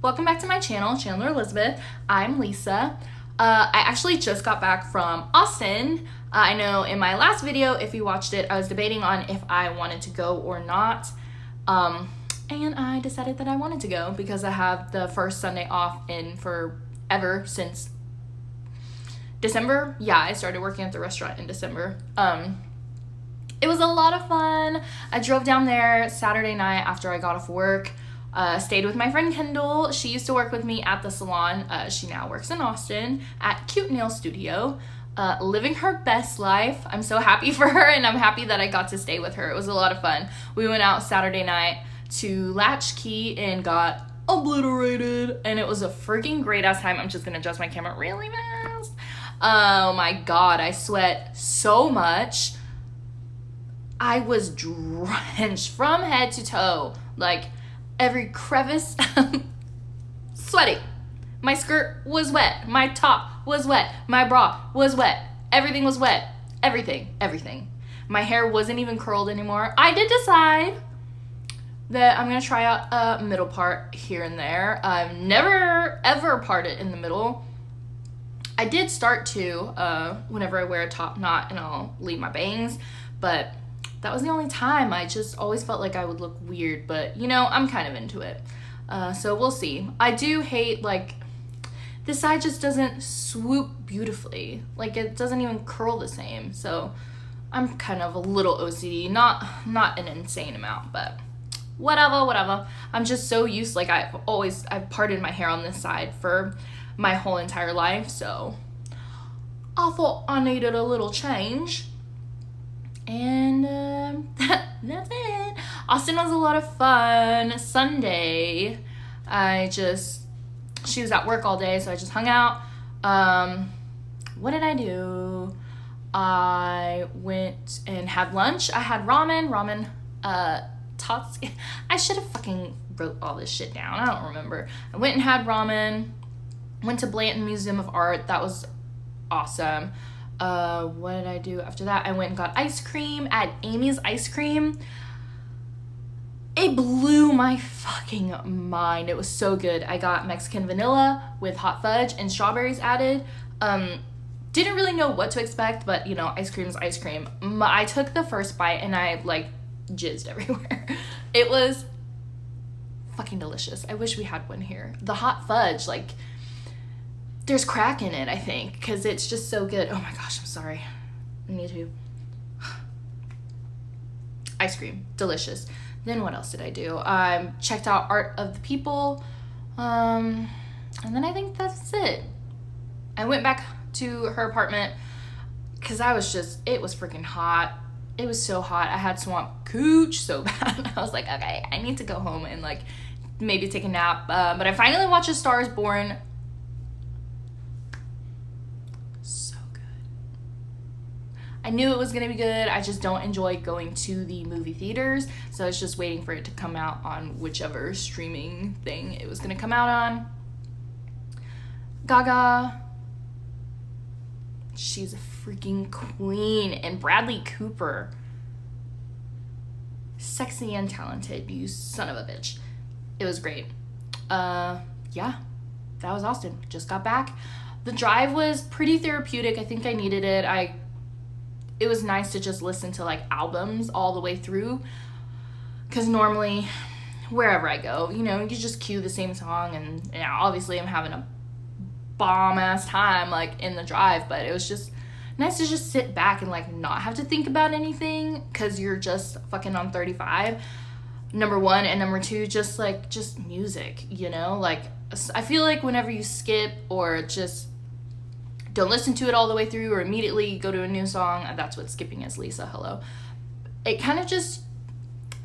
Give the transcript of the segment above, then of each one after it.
Welcome back to my channel, Chandler Elizabeth. I'm Lisa. I actually just got back from Austin. I know in my last video, if you watched it, I was debating on if I wanted to go or not. And I decided that I wanted to go because I have the first Sunday off in forever since December. Yeah, I started working at the restaurant in December. It was a lot of fun. I drove down there Saturday night after I got off work. Stayed with my friend Kendall. She used to work with me at the salon. She now works in Austin at Cute Nail Studio, living her best life. I'm so happy for her, and I'm happy that I got to stay with her. It was a lot of fun. We went out Saturday night to Latchkey and got obliterated, and it was a freaking great ass time. I'm just gonna adjust my camera really fast. Oh my god, I sweat so much. I was drenched from head to toe, like every crevice, sweaty. My skirt was wet. My top was wet. My bra was wet. Everything was wet. Everything. My hair wasn't even curled anymore. I did decide that I'm gonna try out a middle part here and there. I've never ever parted in the middle. I did start to whenever I wear a top knot and I'll leave my bangs, but that was the only time. I just always felt like I would look weird, but you know, I'm kind of into it. So we'll see. I do hate, like, this side just doesn't swoop beautifully. Like, it doesn't even curl the same. So I'm kind of a little OCD, not an insane amount, but whatever. I'm just so used, like, I've parted my hair on this side for my whole entire life, so I thought I needed a little change. And that's it. Austin was a lot of fun. Sunday, she was at work all day, so I just hung out. What did I do? I went and had lunch. I had ramen, tots. I should have fucking wrote all this shit down. I don't remember. I went and had ramen, went to Blanton Museum of Art. That was awesome. What did I do after that? I went and got ice cream at Amy's Ice Cream. It blew my fucking mind. It was so good. I got Mexican vanilla with hot fudge and strawberries added. Didn't really know what to expect, but you know, ice cream is ice cream. I took the first bite and I like jizzed everywhere. It was fucking delicious. I wish we had one here. The hot fudge, like, there's crack in it, I think, because it's just so good. Oh my gosh, I'm sorry. I need to. Ice cream, delicious. Then what else did I do? Checked out Art of the People. And then I think that's it. I went back to her apartment because it was freaking hot. It was so hot. I had swamp cooch so bad. I was like, okay, I need to go home and like maybe take a nap. But I finally watched A Star is Born. I knew it was gonna be good. I just don't enjoy going to the movie theaters, so I was just waiting for it to come out on whichever streaming thing it was gonna come out on. Gaga, she's a freaking queen, and Bradley Cooper, sexy and talented, you son of a bitch. It was great. Yeah, that was Austin. Just got back. The drive was pretty therapeutic. I think I needed it. It was nice to just listen to like albums all the way through, because normally wherever I go, you know, you just cue the same song, and yeah, obviously I'm having a bomb ass time like in the drive, but it was just nice to just sit back and like not have to think about anything, because you're just fucking on 35, number one, and number two, just music, you know. Like, I feel like whenever you skip or just don't listen to it all the way through or immediately go to a new song, that's what skipping is, Lisa, hello. It kind of just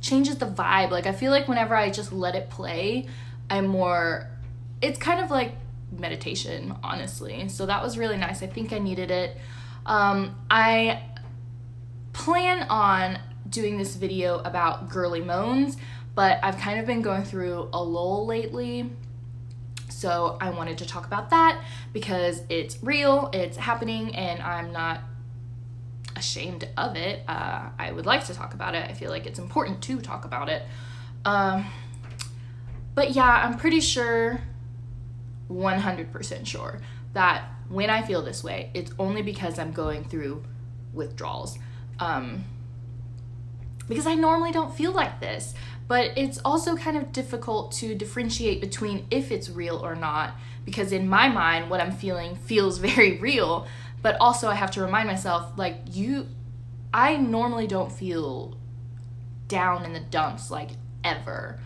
changes the vibe. Like, I feel like whenever I just let it play, it's kind of like meditation, honestly. So that was really nice. I think I needed it. I plan on doing this video about girly moans, but I've kind of been going through a lull lately. So I wanted to talk about that because it's real, it's happening, and I'm not ashamed of it. I would like to talk about it. I feel like it's important to talk about it. But yeah, I'm pretty sure, 100% sure, that when I feel this way, it's only because I'm going through withdrawals. Because I normally don't feel like this. But it's also kind of difficult to differentiate between if it's real or not, because in my mind, what I'm feeling feels very real, but also I have to remind myself, like, I normally don't feel down in the dumps, like, ever.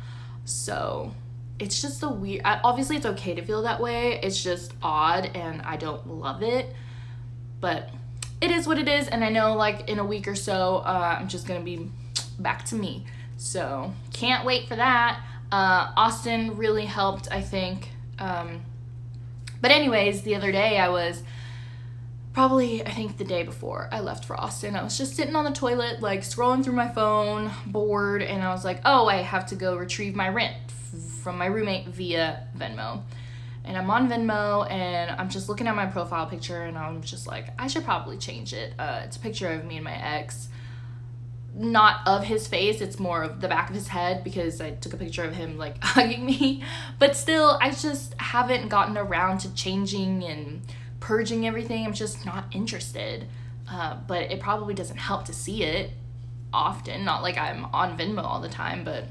So it's just a weird, obviously it's okay to feel that way, it's just odd and I don't love it, but it is what it is. And I know, like, in a week or so, I'm just gonna be back to me. So can't wait for that. Austin really helped, I think. But anyways, the other day I was probably, I think the day before I left for Austin, I was just sitting on the toilet, like, scrolling through my phone, bored, and I was like, oh, I have to go retrieve my rent from my roommate via Venmo. And I'm on Venmo, and I'm just looking at my profile picture, and I'm just like, I should probably change it. It's a picture of me and my ex. Not of his face, it's more of the back of his head, because I took a picture of him, like, hugging me. But still, I just haven't gotten around to changing and purging everything. I'm just not interested. But it probably doesn't help to see it often. Not like I'm on Venmo all the time, but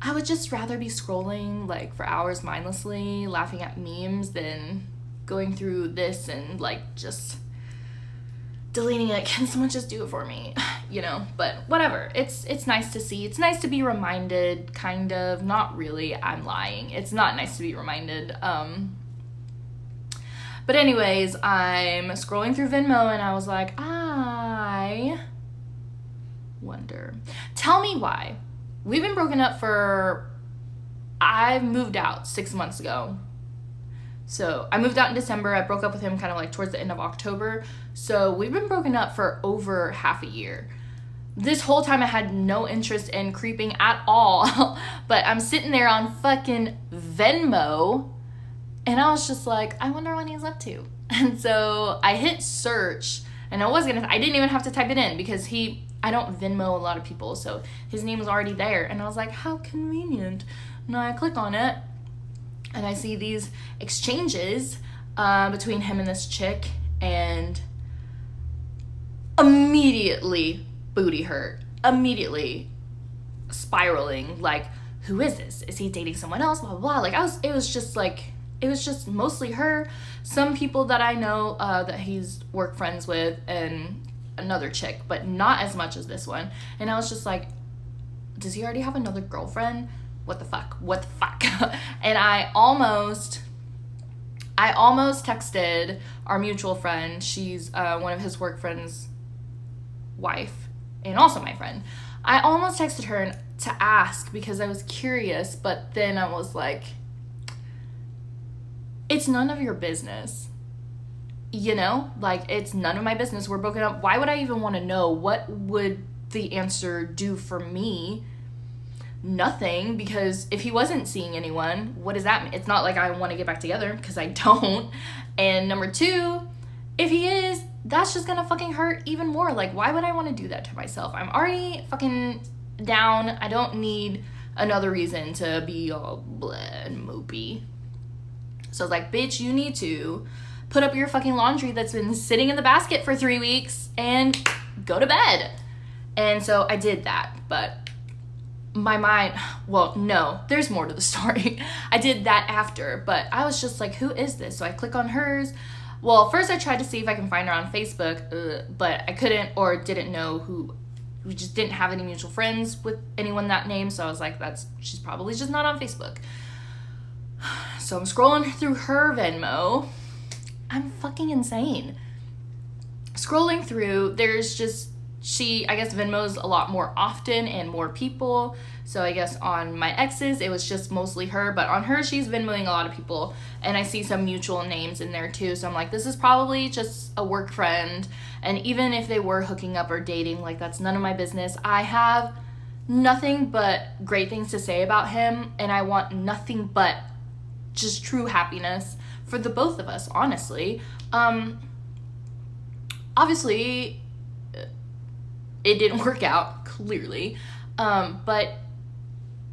I would just rather be scrolling, like, for hours mindlessly, laughing at memes, than going through this and, like, just deleting it. Can someone just do it for me? You know, but whatever. It's nice to see. It's nice to be reminded, kind of. Not really. I'm lying. It's not nice to be reminded. But anyways, I'm scrolling through Venmo and I was like, I wonder. Tell me why. We've been broken up I moved out 6 months ago. So I moved out in December. I broke up with him kind of like towards the end of October. So we've been broken up for over half a year. This whole time I had no interest in creeping at all. But I'm sitting there on fucking Venmo, and I was just like, I wonder what he's up to. And so I hit search, and I didn't even have to type it in, because I don't Venmo a lot of people, so his name was already there. And I was like, how convenient. And I click on it, and I see these exchanges between him and this chick, and immediately booty hurt. Immediately spiraling, like, who is this? Is he dating someone else? Blah, blah, blah. Like, it was just mostly her, some people that I know that he's work friends with, and another chick, but not as much as this one. And I was just like, does he already have another girlfriend? What the fuck? And I almost texted our mutual friend. She's one of his work friends' wife, and also my friend. I almost texted her to ask, because I was curious, but then I was like, it's none of your business. You know? Like, it's none of my business. We're broken up. Why would I even want to know? What would the answer do for me? Nothing, because if he wasn't seeing anyone, what does that mean? It's not like I want to get back together, because I don't. And number two, if he is, that's just gonna fucking hurt even more. Like, why would I want to do that to myself? I'm already fucking down. I don't need another reason to be all bleh and mopey. So I was like, bitch, you need to put up your fucking laundry that's been sitting in the basket for 3 weeks and go to bed. And so I did that, but my mind, well, no, there's more to the story. I did that after, but I was just like, who is this? So I click on hers. Well, first I tried to see if I can find her on Facebook, but I couldn't, or didn't know who. We just didn't have any mutual friends with anyone that name, so I was like, she's probably just not on Facebook. So I'm scrolling through her Venmo. I'm fucking insane. Scrolling through, there's just, I guess Venmo's a lot more often and more people. So I guess on my ex's, it was just mostly her. But on her, she's Venmoing a lot of people. And I see some mutual names in there too. So I'm like, this is probably just a work friend. And even if they were hooking up or dating, like, that's none of my business. I have nothing but great things to say about him. And I want nothing but just true happiness for the both of us, honestly. Obviously, it didn't work out, clearly. But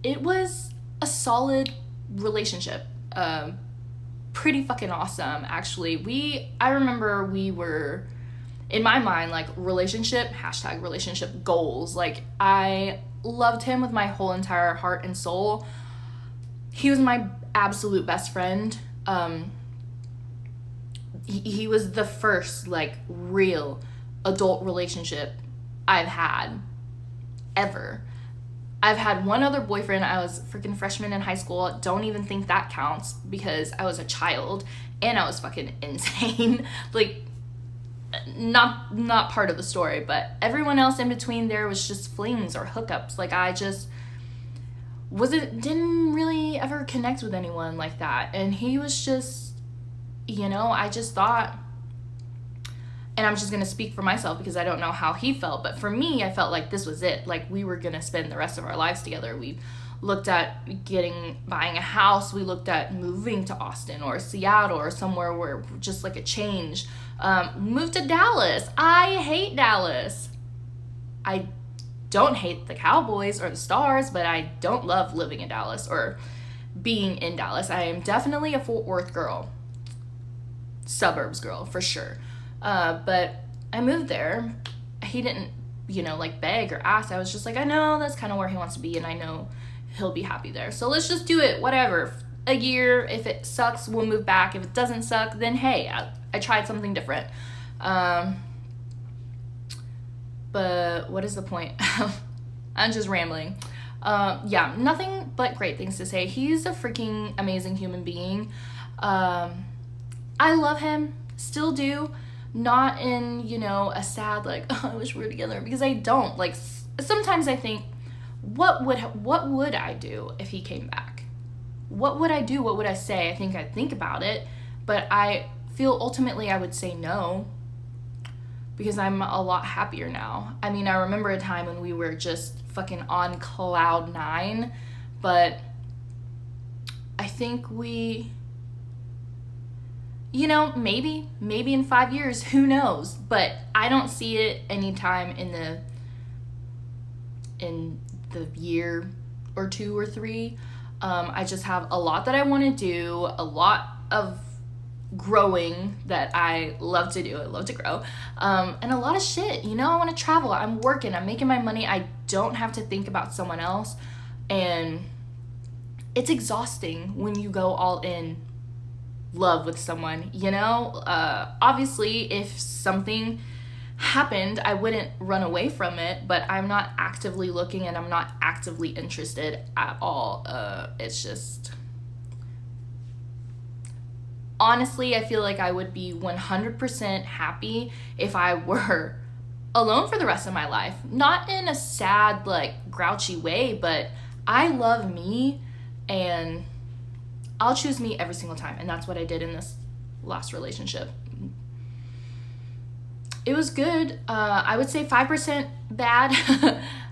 it was a solid relationship. Pretty fucking awesome, actually. I remember we were, in my mind, like, relationship goals. Like, I loved him with my whole entire heart and soul. He was my absolute best friend. He was the first, like, real adult relationship I've had ever. I've had one other boyfriend. I was freaking freshman in high school. Don't even think that counts because I was a child and I was fucking insane. Like, not part of the story, but everyone else in between there was just flings or hookups. Like, I just didn't really ever connect with anyone like that. And he was just, I just thought, and I'm just going to speak for myself because I don't know how he felt, but for me, I felt like this was it. Like, we were going to spend the rest of our lives together. We looked at buying a house. We looked at moving to Austin or Seattle or somewhere where just like a change. Moved to Dallas. I hate Dallas. I don't hate the Cowboys or the Stars, but I don't love living in Dallas or being in Dallas. I am definitely a Fort Worth girl. Suburbs girl, for sure. But I moved there. He didn't, like, beg or ask. I was just like, I know that's kind of where he wants to be, and I know he'll be happy there. So let's just do it, whatever. A year, if it sucks, we'll move back. If it doesn't suck, then hey, I tried something different. But what is the point? I'm just rambling. Yeah, nothing but great things to say. He's a freaking amazing human being. I love him, still do. Not in, a sad, like, oh, I wish we were together, because I don't. Like, sometimes I think, what would I do if he came back? What would I do? What would I say? I think I'd think about it, but I feel ultimately I would say no, because I'm a lot happier now. I mean, I remember a time when we were just fucking on cloud 9, but I think we... maybe in 5 years, who knows? But I don't see it anytime in the year or 2 or 3. I just have a lot that I want to do, a lot of growing that I love to do. I love to grow. And a lot of shit, I want to travel. I'm working, I'm making my money. I don't have to think about someone else. And it's exhausting when you go all in love with someone, obviously if something happened, I wouldn't run away from it, but I'm not actively looking and I'm not actively interested at all. It's just, honestly, I feel like I would be 100% happy if I were alone for the rest of my life. Not in a sad, like, grouchy way, but I love me and I'll choose me every single time, and that's what I did in this last relationship. It was good. I would say 5% bad,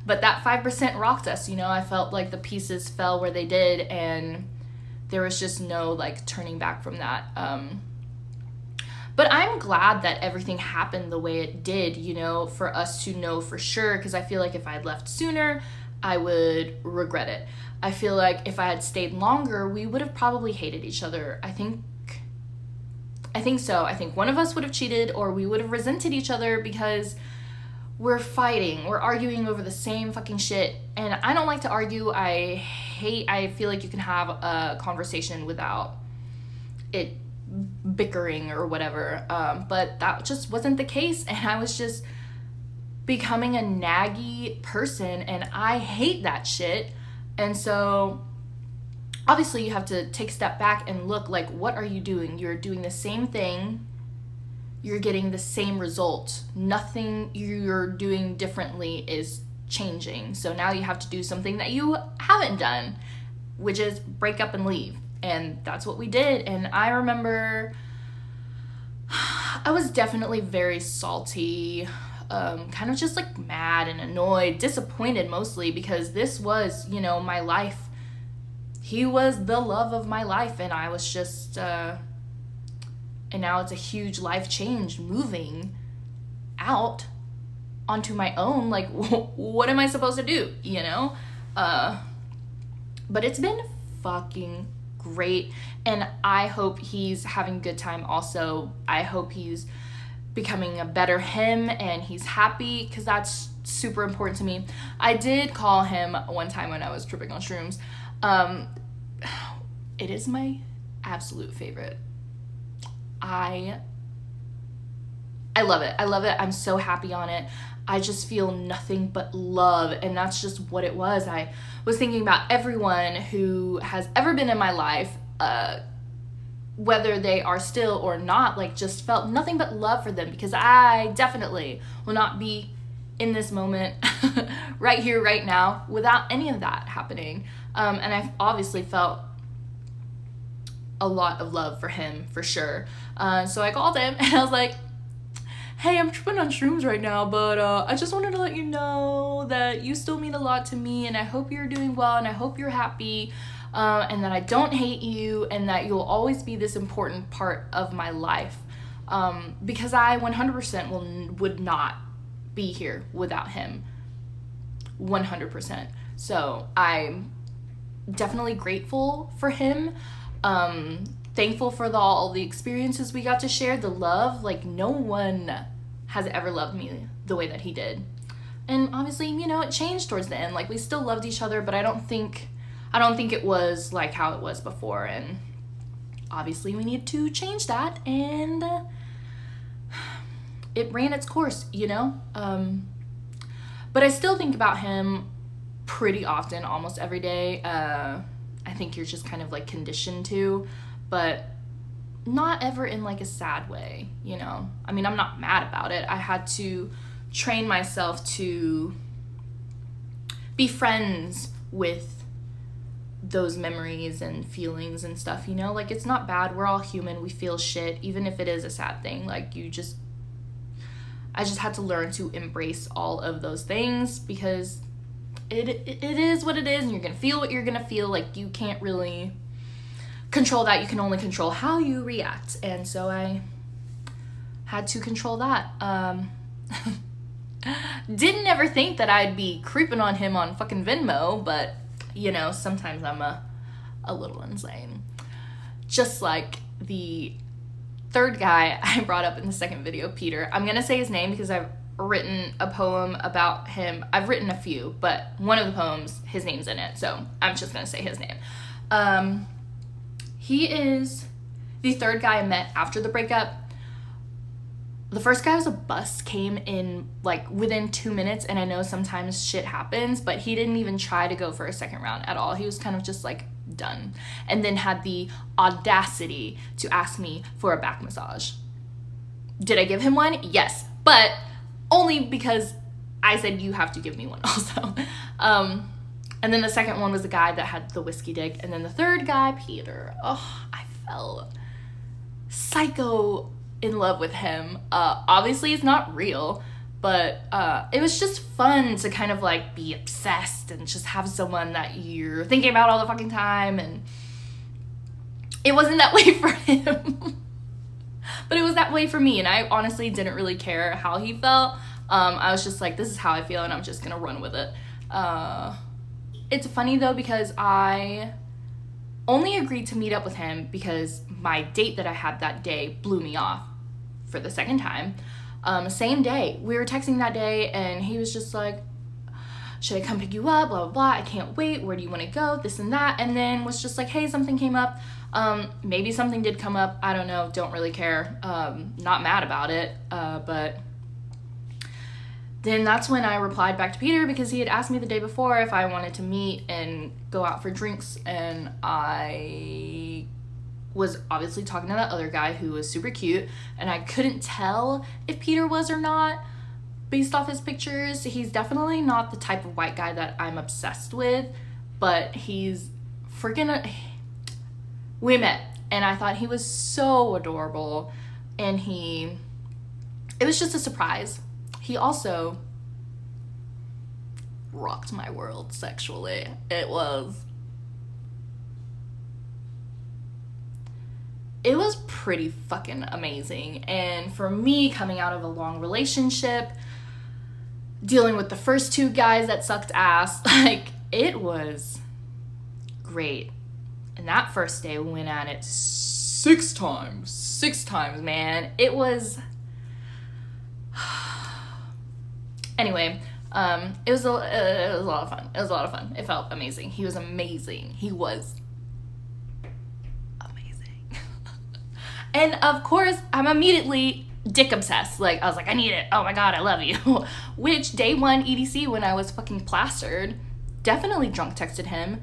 but that 5% rocked us, I felt like the pieces fell where they did, and there was just no, like, turning back from that. But I'm glad that everything happened the way it did, for us to know for sure, because I feel like if I had left sooner, I would regret it. I feel like if I had stayed longer, we would have probably hated each other. I think so. I think one of us would have cheated, or we would have resented each other because we're fighting. We're arguing over the same fucking shit. And I don't like to argue. I feel like you can have a conversation without it bickering or whatever. But that just wasn't the case. And I was just becoming a naggy person, and I hate that shit. And so obviously you have to take a step back and look, like, what are you doing? You're doing the same thing. You're getting the same result. Nothing you're doing differently is changing. So now you have to do something that you haven't done, which is break up and leave. And that's what we did. And I remember I was definitely very salty, kind of just like mad and annoyed, disappointed mostly, because this was, my life. He was the love of my life, and I was just, and now it's a huge life change, moving out onto my own. Like, what am I supposed to do, But it's been fucking great, and I hope he's having a good time also. I hope he's becoming a better him and he's happy, because that's super important to me. I did call him one time when I was tripping on shrooms. It is my absolute favorite. I love it. I love it. I'm so happy on it. I just feel nothing but love, and that's just what it was. I was thinking about everyone who has ever been in my life, whether they are still or not, like, just felt nothing but love for them, because I definitely will not be in this moment right here, right now, without any of that happening. And I obviously felt a lot of love for him, for sure. So I called him and I was like, hey, I'm tripping on shrooms right now, but I just wanted to let you know that you still mean a lot to me, and I hope you're doing well, and I hope you're happy, and that I don't hate you, and that you'll always be this important part of my life, because I 100% would not be here without him, 100%. So I'm definitely grateful for him, thankful for all the experiences we got to share, the love. Like, no one has ever loved me the way that he did. And obviously, you know, it changed towards the end. Like, we still loved each other, but I don't think it was like how it was before. And obviously we need to change that, and it ran its course, you know? But I still think about him pretty often, almost every day. I think you're just kind of like conditioned to, but not ever in like a sad way, you know? I mean, I'm not mad about it. I had to train myself to be friends with those memories and feelings and stuff, you know? Like, it's not bad. We're all human. We feel shit, even if it is a sad thing. Like, I just had to learn to embrace all of those things, because it is what it is, and you're gonna feel what you're gonna feel. Like, you can't really control that. You can only control how you react. And so I had to control that. Didn't ever think that I'd be creeping on him on fucking Venmo, but, you know, sometimes I'm a little insane. Just like the third guy I brought up in the second video, Peter. I'm gonna say his name because I've written a poem about him. I've written a few, but one of the poems, his name's in it, so I'm just gonna say his name. He is the third guy I met after the breakup. The first guy was a bus, came in like within 2 minutes, and I know sometimes shit happens, but he didn't even try to go for a second round at all. He was kind of just like done, and then had the audacity to ask me for a back massage. Did I give him one? Yes, but only because I said you have to give me one also. And then the second one was the guy that had the whiskey dick, and then the third guy, Peter. Oh, I fell psycho in love with him. Obviously it's not real, but it was just fun to kind of like be obsessed and just have someone that you're thinking about all the fucking time. And it wasn't that way for him, but it was that way for me, and I honestly didn't really care how he felt. I was just like, this is how I feel, and I'm just gonna run with it. It's funny though, because I only agreed to meet up with him because my date that I had that day blew me off for the second time. Same day. We were texting that day, and he was just like, should I come pick you up? Blah, blah, blah. I can't wait. Where do you want to go? This and that. And then was just like, hey, something came up. Maybe something did come up. I don't know. Don't really care. Not mad about it. But then that's when I replied back to Peter, because he had asked me the day before if I wanted to meet and go out for drinks, and I was obviously talking to that other guy who was super cute, and I couldn't tell if Peter was or not based off his pictures. He's definitely not the type of white guy that I'm obsessed with, but he's freaking... We met, and I thought he was so adorable, and it was just a surprise. He also rocked my world sexually. It was pretty fucking amazing. And for me, coming out of a long relationship, dealing with the first two guys that sucked ass, like, it was great. And that first day we went at it 6 times. 6 times, man. It was... Anyway, it was a lot of fun. It was a lot of fun. It felt amazing. He was amazing. He was amazing. And of course, I'm immediately dick obsessed. Like, I was like, I need it. Oh my god, I love you. Which day 1 EDC, when I was fucking plastered, definitely drunk texted him.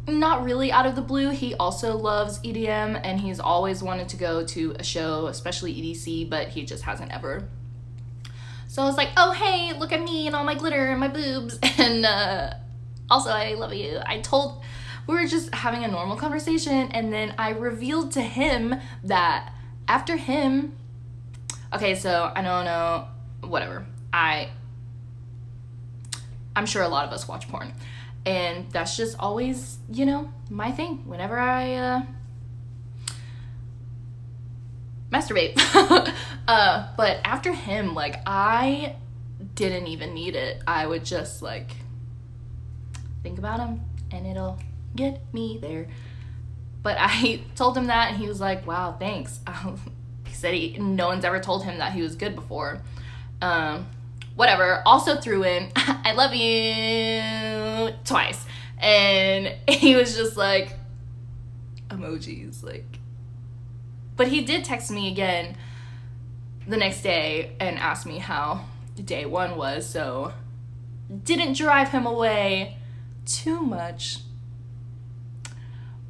Not really out of the blue. He also loves EDM and he's always wanted to go to a show, especially EDC, but he just hasn't ever. So I was like, oh hey, look at me and all my glitter and my boobs, and also I love you. We were just having a normal conversation, and then I revealed to him that after him, okay, so I don't know, whatever, I'm sure a lot of us watch porn, and that's just always, you know, my thing whenever I masturbate. But after him, like, I didn't even need it. I would just, like, think about him and it'll get me there. But I told him that and he was like, wow, thanks. He said no one's ever told him that he was good before. Whatever. Also threw in, I love you, twice. And he was just like, emojis, like. But he did text me again the next day and asked me how day 1 was, so didn't drive him away too much.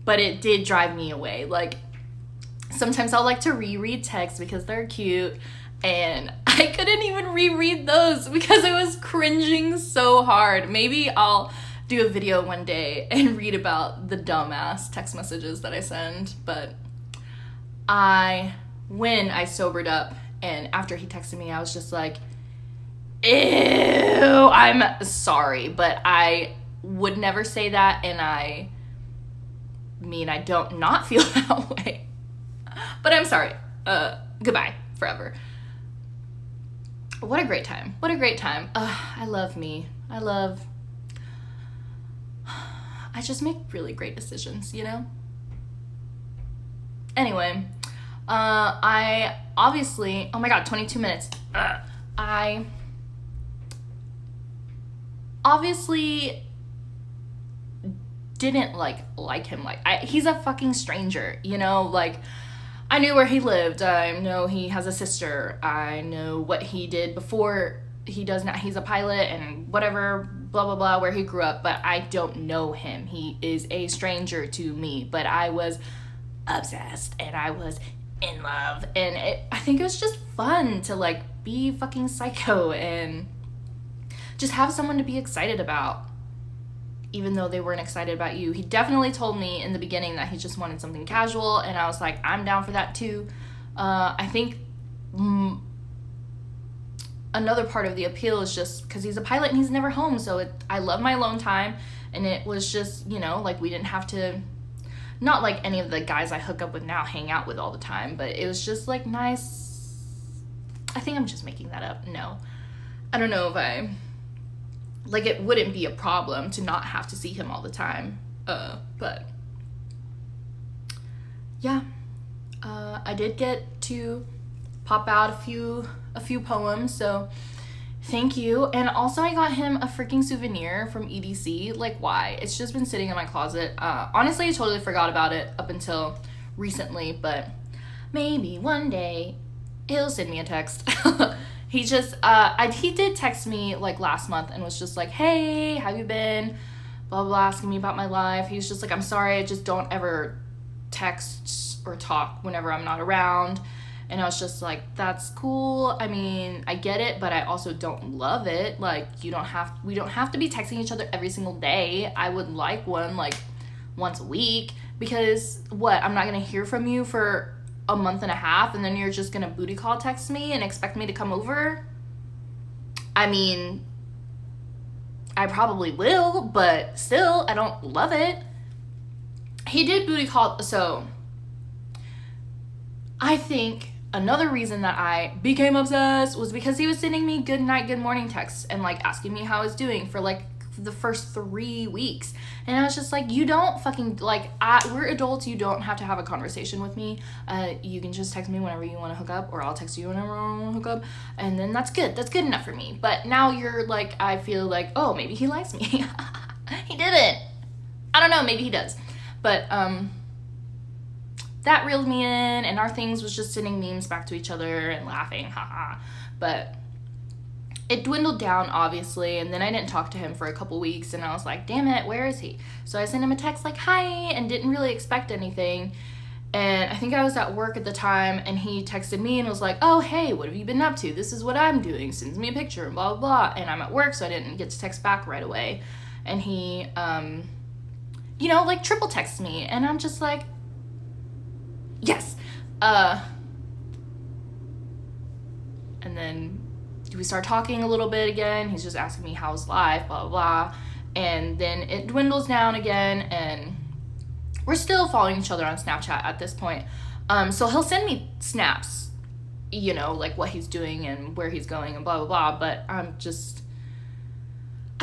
But it did drive me away. Like, sometimes I'll like to reread texts because they're cute, and I couldn't even reread those because I was cringing so hard. Maybe I'll do a video one day and read about the dumbass text messages that I send, but when I sobered up and after he texted me, I was just like, ew, I'm sorry, but I would never say that, and I mean, I don't not feel that way, but I'm sorry. Goodbye forever. What a great time. What a great time. I love me. I just make really great decisions, you know? Anyway, I obviously, oh my god, 22 minutes. I obviously didn't like him. He's a fucking stranger, you know? Like, I knew where he lived. I know he has a sister. I know what he did before he does now. He's a pilot and whatever, blah, blah, blah, where he grew up, but I don't know him. He is a stranger to me, but I was obsessed and I was in love, and I think it was just fun to like be fucking psycho and just have someone to be excited about, even though they weren't excited about you. He definitely told me in the beginning that he just wanted something casual, and I was like, I'm down for that too. I think another part of the appeal is just because he's a pilot and he's never home, so I love my alone time, and it was just, you know, like, we didn't have to, not like any of the guys I hook up with now hang out with all the time, but it was just like nice. I think I'm just making that up. No, I don't know if like, it wouldn't be a problem to not have to see him all the time, but yeah, I did get to pop out a few poems, so thank you. And also I got him a freaking souvenir from EDC. Like, why? It's just been sitting in my closet. Honestly, I totally forgot about it up until recently, but maybe one day he'll send me a text. He just, he did text me like last month and was just like, hey, how you been? Blah, blah, asking me about my life. He was just like, I'm sorry, I just don't ever text or talk whenever I'm not around. And I was just like, that's cool. I mean, I get it, but I also don't love it. Like, we don't have to be texting each other every single day. I would like one like once a week, because what? I'm not going to hear from you for a month and a half, and then you're just going to booty call text me and expect me to come over? I mean, I probably will, but still, I don't love it. He did booty call, so I think another reason that I became obsessed was because he was sending me good night, good morning texts and like asking me how I was doing for like the first 3 weeks. And I was just like, you don't fucking, like, we're adults, you don't have to have a conversation with me. You can just text me whenever you want to hook up, or I'll text you whenever I want to hook up, and then that's good enough for me. But now you're like, I feel like, oh, maybe he likes me. He didn't. I don't know, maybe he does. But that reeled me in, and our things was just sending memes back to each other and laughing, haha. But it dwindled down, obviously, and then I didn't talk to him for a couple weeks, and I was like, damn it, where is he? So I sent him a text like, hi, and didn't really expect anything. And I think I was at work at the time, and he texted me and was like, oh, hey, what have you been up to? This is what I'm doing. Sends me a picture and blah, blah, blah. And I'm at work, so I didn't get to text back right away. And he, you know, like, triple texts me, and I'm just like, yes. And then we start talking a little bit again. He's just asking me how's life, blah, blah, blah. And then it dwindles down again, and we're still following each other on Snapchat at this point. So he'll send me snaps, you know, like what he's doing and where he's going and blah, blah, blah. But I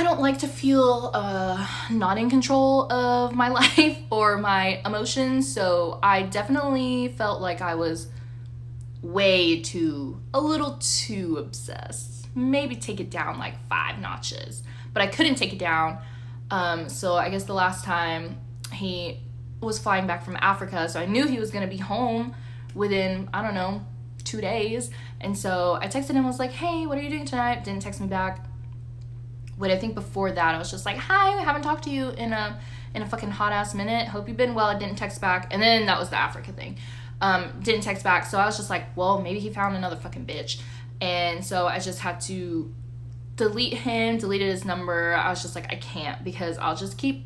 don't like to feel not in control of my life or my emotions. So I definitely felt like I was a little too obsessed. Maybe take it down like 5 notches, but I couldn't take it down. So I guess the last time he was flying back from Africa, so I knew he was gonna be home within, I don't know, 2 days. And so I texted him, was like, hey, what are you doing tonight? Didn't text me back. But I think before that, I was just like, hi, I haven't talked to you in a fucking hot ass minute. Hope you've been well. I didn't text back. And then that was the Africa thing. Didn't text back. So I was just like, well, maybe he found another fucking bitch. And so I just had to delete him, deleted his number. I was just like, I can't, because I'll just keep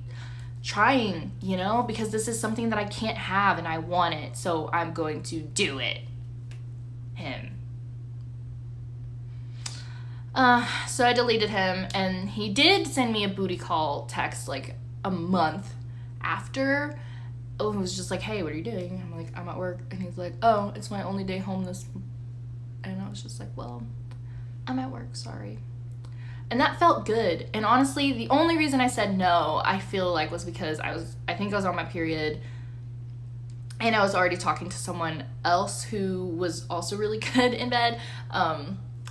trying, you know, because this is something that I can't have and I want it. So I'm going to do it. Him. So I deleted him, and he did send me a booty call text like a month after. Oh, it was just like, hey, what are you doing? I'm like, I'm at work. And he's like, oh, it's my only day home this. And I was just like, well, I'm at work, sorry. And that felt good. And honestly, the only reason I said no, I feel like, was because I think I was on my period, and I was already talking to someone else who was also really good in bed.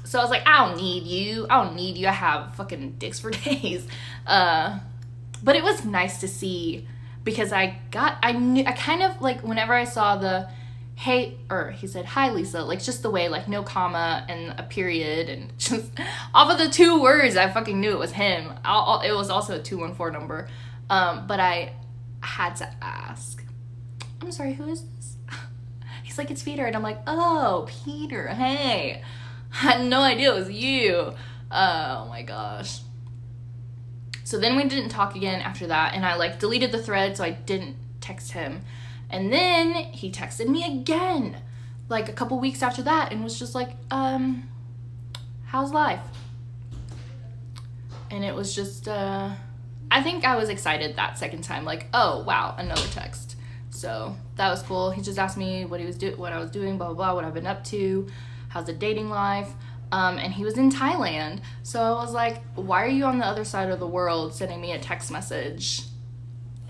So I was like, I don't need you. I have fucking dicks for days. But it was nice to see, because I kind of, like, whenever I saw the, hey, or he said, hi, Lisa, like, just the way, like, no comma and a period, and just off of the 2 words, I fucking knew it was him. It was also a 214 number. But I had to ask, I'm sorry, who is this? He's like, it's Peter. And I'm like, oh, Peter, hey. I had no idea it was you. Oh my gosh. So then we didn't talk again after that, and I like deleted the thread, so I didn't text him. And then he texted me again, like a couple weeks after that, and was just like, how's life? And it was just, I think I was excited that second time, like, oh wow, another text. So that was cool. He just asked me what I was doing, blah, blah, blah, what I've been up to, how's the dating life. And he was in Thailand. So I was like, why are you on the other side of the world sending me a text message?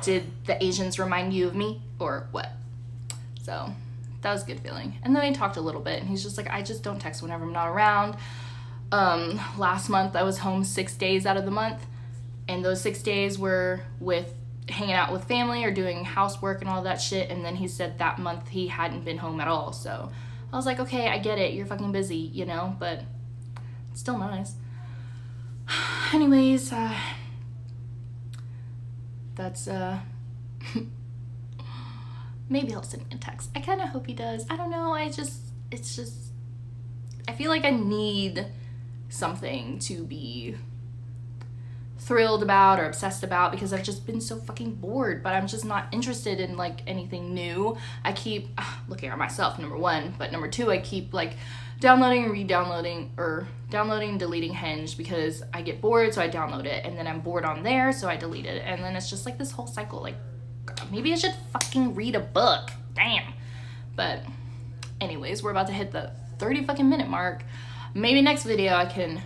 Did the Asians remind you of me or what? So that was a good feeling. And then we talked a little bit, and he's just like, I just don't text whenever I'm not around. Last month I was home 6 days out of the month, and those 6 days were with hanging out with family or doing housework and all that shit. And then he said that month he hadn't been home at all. So I was like, okay, I get it. You're fucking busy, you know, but it's still nice. Anyways, that's, maybe he'll send me a text. I kind of hope he does. I don't know. I feel like I need something to be thrilled about or obsessed about, because I've just been so fucking bored, but I'm just not interested in like anything new. I keep looking at myself, number one, but number two, I keep like downloading and re-downloading, or downloading and deleting Hinge, because I get bored, so I download it, and then I'm bored on there, so I delete it, and then it's just like this whole cycle. Like, God, maybe I should fucking read a book. Damn. But anyways, we're about to hit the 30 fucking minute mark. Maybe next video I can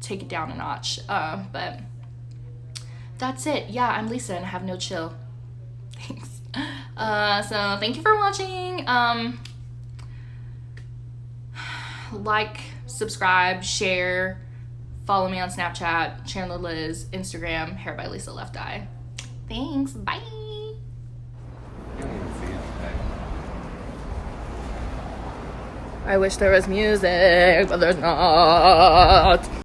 take it down a notch. But that's it. Yeah, I'm Lisa and I have no chill. Thanks. So thank you for watching. Like, subscribe, share, follow me on Snapchat, Chandler Liz, Instagram, Hair by Lisa Left Eye. Thanks. Bye. I wish there was music, but there's not.